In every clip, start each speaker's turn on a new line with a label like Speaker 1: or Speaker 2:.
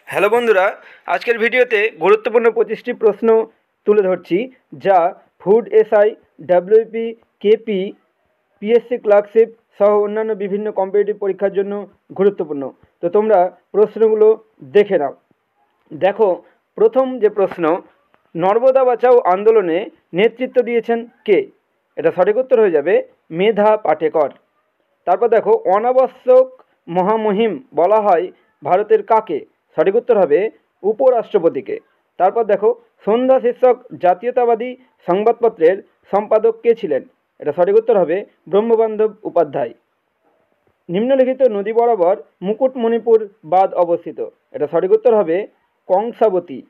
Speaker 1: Hello বন্ধুরা, আজকের ভিডিওতে গুরুত্বপূর্ণ 25টি প্রশ্ন তুলে ধরছি, যা food SI, WP, KP, PSC clerkship সহ অন্যান্য বিভিন্ন কম্পিটিটিভ পরীক্ষার জন্য গুরুত্বপূর্ণ। তো তোমরা প্রশ্নগুলো দেখে নাও। দেখো, প্রথম যে প্রশ্ন, নর্মদা বাঁচাও আন্দোলনে নেতৃত্ব দিয়েছেন কে? এটা সঠিক উত্তর হয়ে যাবে মেধা পাটেকর। তারপর দেখো, অনাবশ্যক মহামহিম বলা হয় ভারতের কাকে? সঠিক উত্তর হবে উপরাষ্ট্রপতিকে। তারপর দেখো, সন্ধ্যা শীর্ষক জাতীয়তাবাদী সংবাদপত্রের সম্পাদক কে ছিলেন? এটা সঠিক উত্তর হবে ব্রহ্মবান্ধব উপাধ্যায়। নিম্নলিখিত নদী বরাবর মুকুটমণিপুর বাঁধ অবস্থিত। এটা সঠিক উত্তর হবে কংসাবতী।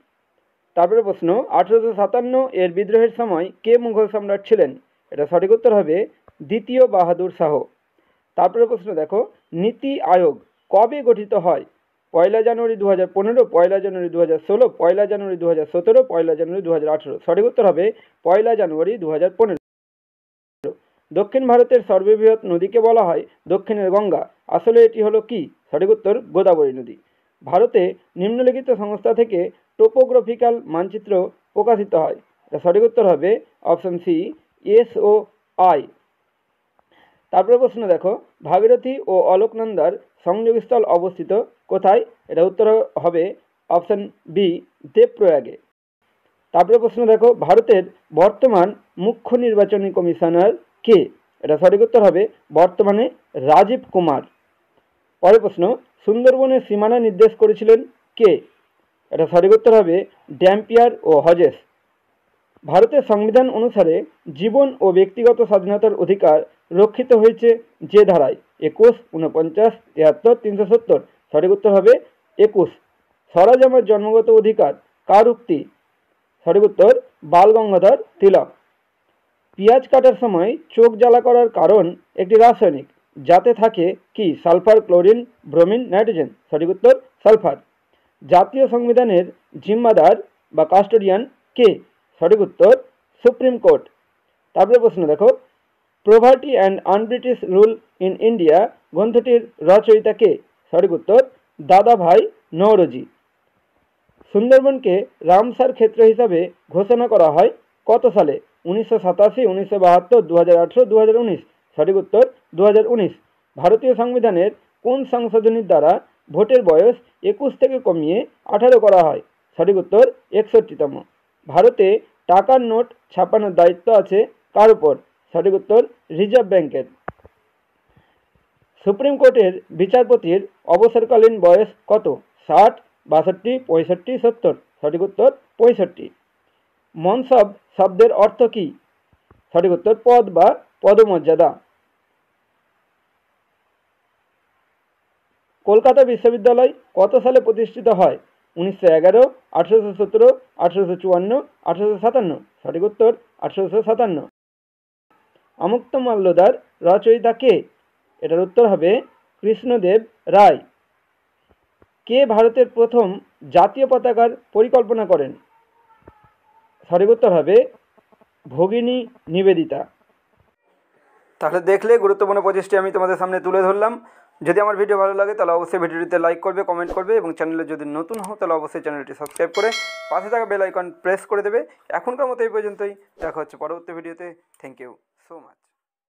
Speaker 1: তারপরে প্রশ্ন, 1857 এর বিদ্রোহের সময় কে মুঘল সম্রাট ছিলেন? এটা সঠিক উত্তর হবে দ্বিতীয় বাহাদুর শাহ। তারপরে প্রশ্ন দেখো, নীতি আয়োগ কবে গঠিত হয়? 1 জানুয়ারি 2015, 1 জানুয়ারি 2016, 1 জানুয়ারি 2017, 1 জানুয়ারি 2018। সঠিক উত্তর হবে 1 জানুয়ারি 2015। দক্ষিণ ভারতের সর্ববৃহৎ নদীকে বলা হয় দক্ষিণের গঙ্গা। আসলে এটি হলো কি? সঠিক উত্তর গোদাবরী নদী। ভারতে নিম্নলিখিত সংস্থা থেকে টোপোগ্রাফিক্যাল মানচিত্র প্রকাশিত হয়। সঠিক উত্তর হবে অপশন সি, SOI। তারপরে প্রশ্ন দেখো, ভাগীরথী ও অলকনন্দার সংযোগস্থল অবস্থিত কোথায়? এটা উত্তর হবে অপশন বি, দেবপ্রয়াগে। তারপরে প্রশ্ন দেখো, ভারতের বর্তমান মুখ্য নির্বাচনী কমিশনার কে? এটা সঠিক উত্তর হবে বর্তমানে রাজীব কুমার। পরের প্রশ্ন, সুন্দরবনের সীমানা নির্দেশ করেছিলেন কে? এটা সঠিক উত্তর হবে ড্যাম্পিয়ার ও হজেস। ভারতের সংবিধান অনুসারে জীবন ও ব্যক্তিগত স্বাধীনতার অধিকার রক্ষিত হয়েছে যে ধারায়? 21, 49, 73, 370। সঠিক উত্তর হবে 21। স্বরাজ আমার জন্মগত অধিকার কার উক্তি? সঠিক উত্তর বাল গঙ্গাধর তিলক। পেঁয়াজ কাটার সময় চোখ জ্বালা করার কারণ একটি রাসায়নিক, যাতে থাকে কি? Sulphur, chlorine, bromine, nitrogen. সঠিক উত্তর সালফার। জাতীয় সংবিধানের জিম্মাদার বা কাস্টোডিয়ান কে? সঠিক উত্তর সুপ্রিম কোর্ট। তারপরে প্রশ্ন দেখো, poverty and un-British rule in India গ্রন্থটির রচয়িতা কে? সঠিক উত্তর দাদাভাই নওরোজি। সুন্দরবনকে রামসার ক্ষেত্র হিসাবে ঘোষণা করা হয় কত সালে? 1987, 1972, 2018, 2019। সঠিক উত্তর 2019। ভারতীয় সংবিধানের কোন সংশোধনীর দ্বারা ভোটের বয়স 21 থেকে কমিয়ে 18 করা হয়? সঠিক উত্তর 61তম। ভারতে টাকার নোট ছাপানোর দায়িত্ব আছে কার উপর? সঠিক উত্তর রিজার্ভ ব্যাংকের। সুপ্রিম কোর্টের বিচারপতির অবসরকালীন বয়স কত? 60, 62, 65, 70। সঠিক উত্তর 65। মনসব শব্দের অর্থ কি? সঠিক উত্তর পদ বা পদমর্যাদা। কলকাতা বিশ্ববিদ্যালয় কত সালে প্রতিষ্ঠিত হয়? 1911, 1817, 1854, 1857। সঠিক উত্তর 1857। অমুক্তমাল্যদার রচয়িতা কে? এটার উত্তর হবে কৃষ্ণদেব রায়। কে ভারতের প্রথম জাতীয় পতাকার পরিকল্পনা করেন? সঠিক উত্তর হবে ভগিনী নিবেদিতা। তাহলে দেখলে গুরুত্বপূর্ণ 25টি আমি তোমাদের সামনে তুলে ধরলাম। যদি আমার ভিডিও ভালো লাগে তাহলে অবশ্যই ভিডিওটিতে লাইক করবে, কমেন্ট করবে এবং চ্যানেলে যদি নতুন হও তাহলে অবশ্যই চ্যানেলটি সাবস্ক্রাইব করে পাশে থাকা বেল আইকন প্রেস করে দেবে। এখনকার মতো এই পর্যন্তই, দেখা হচ্ছে পরবর্তী ভিডিওতে। Thank you so much.